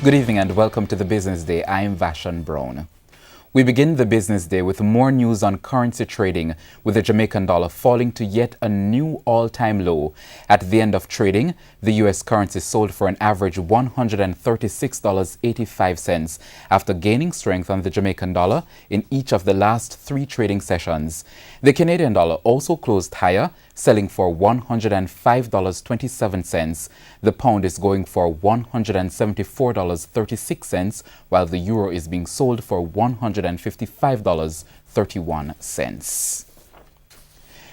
Good evening and welcome to the Business Day. I am Vashan Brown. We begin the business day with more news on currency trading, with the Jamaican dollar falling to yet a new all-time low. At the end of trading, the U.S. currency sold for an average $136.85 after gaining strength on the Jamaican dollar in each of the last 3 trading sessions. The Canadian dollar also closed higher, selling for $105.27. The pound is going for $174.36, while the euro is being sold for $155.31.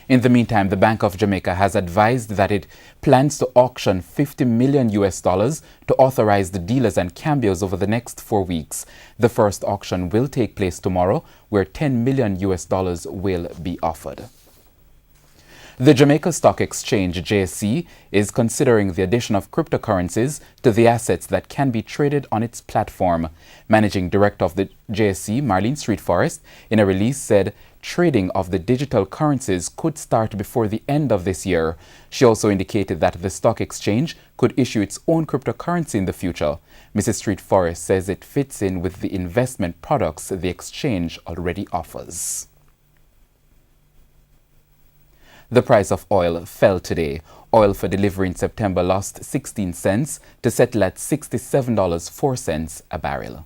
In the meantime, the Bank of Jamaica has advised that it plans to auction $50 million to authorize the dealers and cambios over the next 4 weeks. The first auction will take place tomorrow, where $10 million will be offered. The Jamaica Stock Exchange, JSE, is considering the addition of cryptocurrencies to the assets that can be traded on its platform. Managing Director of the JSE, Marlene Street Forest, in a release said trading of the digital currencies could start before the end of this year. She also indicated that the stock exchange could issue its own cryptocurrency in the future. Mrs. Street Forest says it fits in with the investment products the exchange already offers. The price of oil fell today. Oil for delivery in September lost 16 cents to settle at $67.04 a barrel.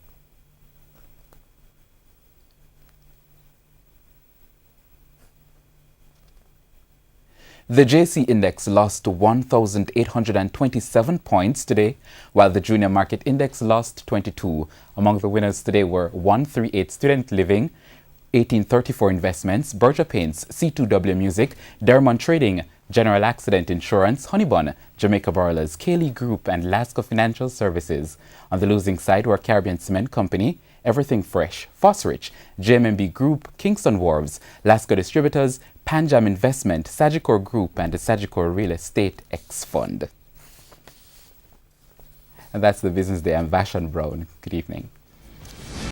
The JC Index lost 1,827 points today, while the Junior Market Index lost 22. Among the winners today were 138 Student Living, 1834 Investments, Berger Paints, C2W Music, Dermont Trading, General Accident Insurance, Honeybun, Jamaica Broilers, Cayley Group, and Lasco Financial Services. On the losing side were Caribbean Cement Company, Everything Fresh, Fosrich, JMMB Group, Kingston Wharves, Lasco Distributors, Panjam Investment, Sagicor Group, and the Sagicor Real Estate X Fund. And that's the Business Day. I'm Vashan Brown. Good evening.